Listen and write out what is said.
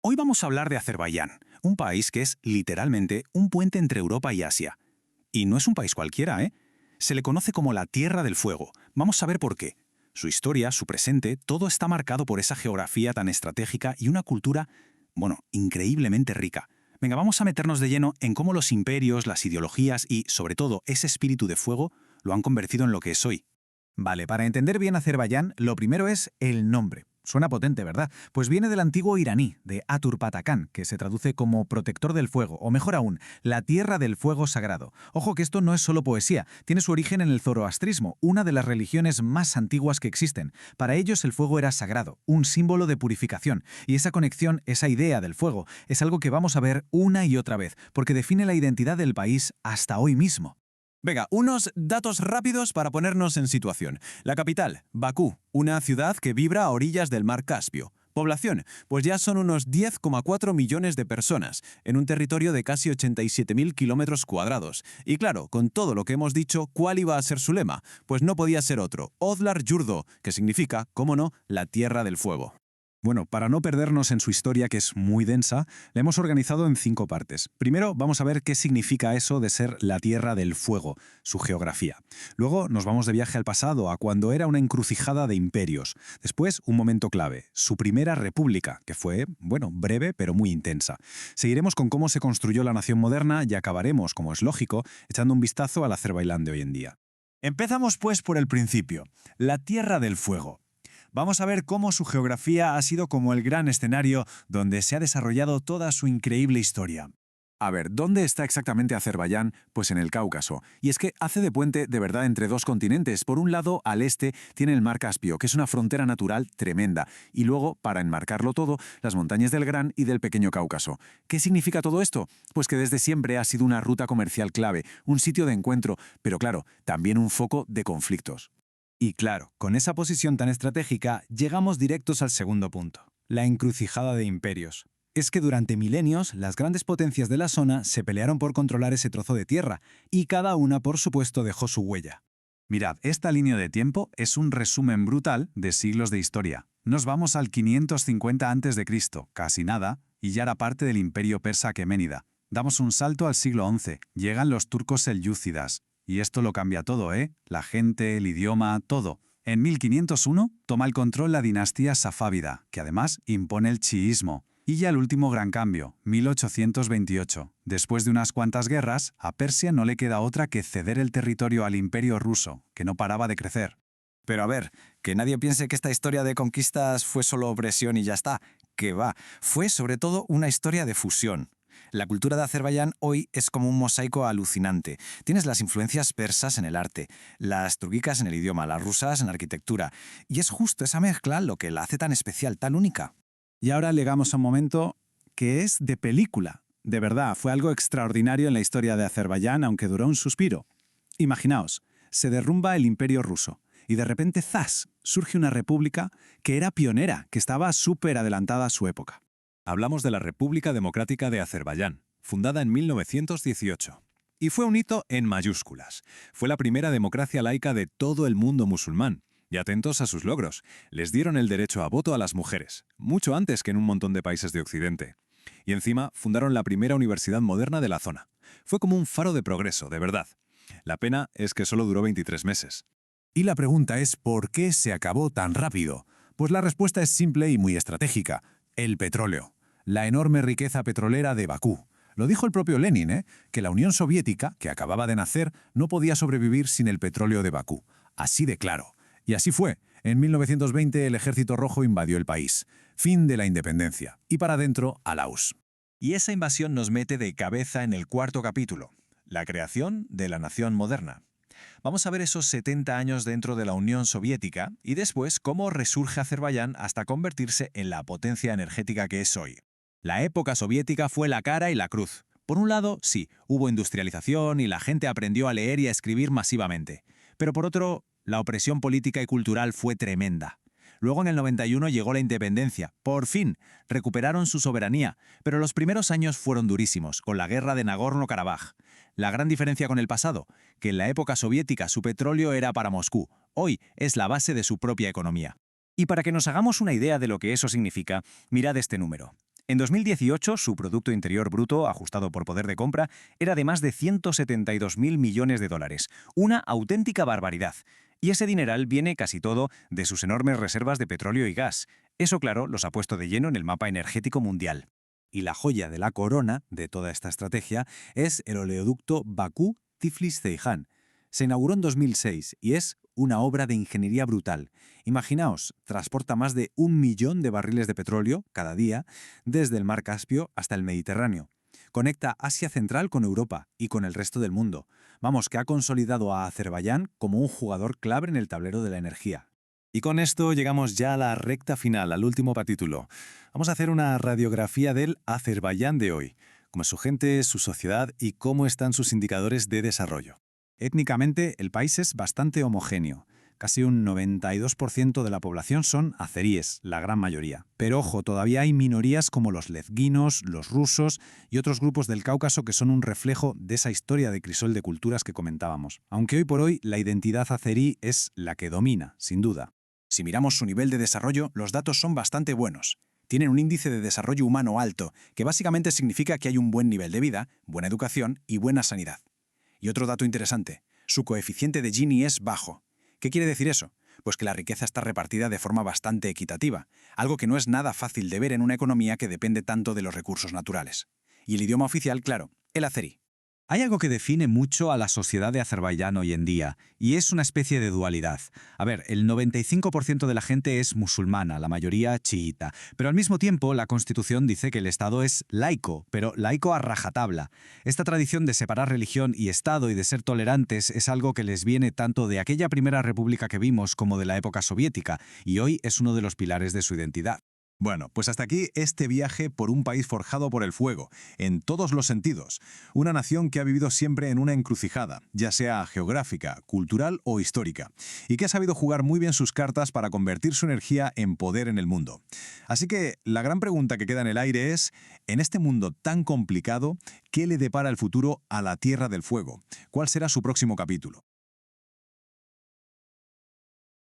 Hoy vamos a hablar de Azerbaiyán, un país que es literalmente un puente entre Europa y Asia. Y no es un país cualquiera, ¿eh? Se le conoce como la Tierra del Fuego. Vamos a ver por qué. Su historia, su presente, todo está marcado por esa geografía tan estratégica y una cultura, bueno, increíblemente rica. Venga, vamos a meternos de lleno en cómo los imperios, las ideologías y, sobre todo, ese espíritu de fuego lo han convertido en lo que es hoy. Vale, para entender bien Azerbaiyán, lo primero es el nombre. Suena potente, ¿verdad? Pues viene del antiguo iraní, de Aturpatakan, que se traduce como protector del fuego, o mejor aún, la tierra del fuego sagrado. Ojo que esto no es solo poesía, tiene su origen en el zoroastrismo, una de las religiones más antiguas que existen. Para ellos el fuego era sagrado, un símbolo de purificación, y esa conexión, esa idea del fuego, es algo que vamos a ver una y otra vez, porque define la identidad del país hasta hoy mismo. Venga, unos datos rápidos para ponernos en situación. La capital, Bakú, una ciudad que vibra a orillas del mar Caspio. Población, pues ya son unos 10,4 millones de personas, en un territorio de casi 87.000 kilómetros cuadrados. Y claro, con todo lo que hemos dicho, ¿cuál iba a ser su lema? Pues no podía ser otro, Odlar Yurdo, que significa, cómo no, la tierra del fuego. Bueno, para no perdernos en su historia, que es muy densa, la hemos organizado en 5 partes. Primero, vamos a ver qué significa eso de ser la Tierra del Fuego, su geografía. Luego, nos vamos de viaje al pasado, a cuando era una encrucijada de imperios. Después, un momento clave, su primera república, que fue, bueno, breve pero muy intensa. Seguiremos con cómo se construyó la nación moderna y acabaremos, como es lógico, echando un vistazo al Azerbaiyán de hoy en día. Empezamos pues por el principio, la Tierra del Fuego. Vamos a ver cómo su geografía ha sido como el gran escenario donde se ha desarrollado toda su increíble historia. A ver, ¿dónde está exactamente Azerbaiyán? Pues en el Cáucaso. Y es que hace de puente de verdad entre dos continentes. Por un lado, al este, tiene el mar Caspio, que es una frontera natural tremenda. Y luego, para enmarcarlo todo, las montañas del Gran y del Pequeño Cáucaso. ¿Qué significa todo esto? Pues que desde siempre ha sido una ruta comercial clave, un sitio de encuentro, pero claro, también un foco de conflictos. Y claro, con esa posición tan estratégica, llegamos directos al segundo punto, la encrucijada de imperios. Es que durante milenios, las grandes potencias de la zona se pelearon por controlar ese trozo de tierra, y cada una, por supuesto, dejó su huella. Mirad, esta línea de tiempo es un resumen brutal de siglos de historia. Nos vamos al 550 a.C., casi nada, y ya era parte del imperio persa aqueménida. Damos un salto al siglo XI, llegan los turcos selyúcidas. Y esto lo cambia todo, ¿eh? La gente, el idioma, todo. En 1501 toma el control la dinastía safávida, que además impone el chiismo. Y ya el último gran cambio, 1828. Después de unas cuantas guerras, a Persia no le queda otra que ceder el territorio al imperio ruso, que no paraba de crecer. Pero a ver, que nadie piense que esta historia de conquistas fue solo opresión y ya está. Que va, fue sobre todo una historia de fusión. La cultura de Azerbaiyán hoy es como un mosaico alucinante. Tienes las influencias persas en el arte, las turquicas en el idioma, las rusas en la arquitectura. Y es justo esa mezcla lo que la hace tan especial, tan única. Y ahora llegamos a un momento que es de película. De verdad, fue algo extraordinario en la historia de Azerbaiyán, aunque duró un suspiro. Imaginaos, se derrumba el imperio ruso. Y de repente, ¡zas!, surge una república que era pionera, que estaba súper adelantada a su época. Hablamos de la República Democrática de Azerbaiyán, fundada en 1918. Y fue un hito en mayúsculas. Fue la primera democracia laica de todo el mundo musulmán. Y atentos a sus logros. Les dieron el derecho a voto a las mujeres, mucho antes que en un montón de países de Occidente. Y encima fundaron la primera universidad moderna de la zona. Fue como un faro de progreso, de verdad. La pena es que solo duró 23 meses. Y la pregunta es ¿por qué se acabó tan rápido? Pues la respuesta es simple y muy estratégica. El petróleo. La enorme riqueza petrolera de Bakú. Lo dijo el propio Lenin, que la Unión Soviética, que acababa de nacer, no podía sobrevivir sin el petróleo de Bakú. Así de claro. Y así fue. En 1920 el Ejército Rojo invadió el país. Fin de la independencia. Y para adentro, Alaus. Y esa invasión nos mete de cabeza en el cuarto capítulo, la creación de la nación moderna. Vamos a ver esos 70 años dentro de la Unión Soviética y después cómo resurge Azerbaiyán hasta convertirse en la potencia energética que es hoy. La época soviética fue la cara y la cruz. Por un lado, sí, hubo industrialización y la gente aprendió a leer y a escribir masivamente. Pero por otro, la opresión política y cultural fue tremenda. Luego en el 91 llegó la independencia. Por fin, recuperaron su soberanía. Pero los primeros años fueron durísimos, con la guerra de Nagorno-Karabaj. La gran diferencia con el pasado, que en la época soviética su petróleo era para Moscú. Hoy es la base de su propia economía. Y para que nos hagamos una idea de lo que eso significa, mirad este número. En 2018, su Producto Interior Bruto, ajustado por poder de compra, era de más de 172.000 millones de dólares. Una auténtica barbaridad. Y ese dineral viene casi todo de sus enormes reservas de petróleo y gas. Eso, claro, los ha puesto de lleno en el mapa energético mundial. Y la joya de la corona de toda esta estrategia es el oleoducto Bakú-Tiflis-Ceyhan. Se inauguró en 2006 y es una obra de ingeniería brutal. Imaginaos, transporta más de 1 millón de barriles de petróleo cada día desde el mar Caspio hasta el Mediterráneo. Conecta Asia Central con Europa y con el resto del mundo. Vamos, que ha consolidado a Azerbaiyán como un jugador clave en el tablero de la energía. Y con esto llegamos ya a la recta final, al último capítulo. Vamos a hacer una radiografía del Azerbaiyán de hoy, cómo es su gente, su sociedad y cómo están sus indicadores de desarrollo. Étnicamente, el país es bastante homogéneo. Casi un 92% de la población son azeríes, la gran mayoría. Pero ojo, todavía hay minorías como los lezguinos, los rusos y otros grupos del Cáucaso que son un reflejo de esa historia de crisol de culturas que comentábamos. Aunque hoy por hoy la identidad azerí es la que domina, sin duda. Si miramos su nivel de desarrollo, los datos son bastante buenos. Tienen un índice de desarrollo humano alto, que básicamente significa que hay un buen nivel de vida, buena educación y buena sanidad. Y otro dato interesante, su coeficiente de Gini es bajo. ¿Qué quiere decir eso? Pues que la riqueza está repartida de forma bastante equitativa, algo que no es nada fácil de ver en una economía que depende tanto de los recursos naturales. Y el idioma oficial, claro, el azerí. Hay algo que define mucho a la sociedad de Azerbaiyán hoy en día, y es una especie de dualidad. A ver, el 95% de la gente es musulmana, la mayoría chiita, pero al mismo tiempo la Constitución dice que el Estado es laico, pero laico a rajatabla. Esta tradición de separar religión y Estado y de ser tolerantes es algo que les viene tanto de aquella primera república que vimos como de la época soviética, y hoy es uno de los pilares de su identidad. Bueno, pues hasta aquí este viaje por un país forjado por el fuego, en todos los sentidos. Una nación que ha vivido siempre en una encrucijada, ya sea geográfica, cultural o histórica, y que ha sabido jugar muy bien sus cartas para convertir su energía en poder en el mundo. Así que la gran pregunta que queda en el aire es, en este mundo tan complicado, ¿qué le depara el futuro a la Tierra del Fuego? ¿Cuál será su próximo capítulo?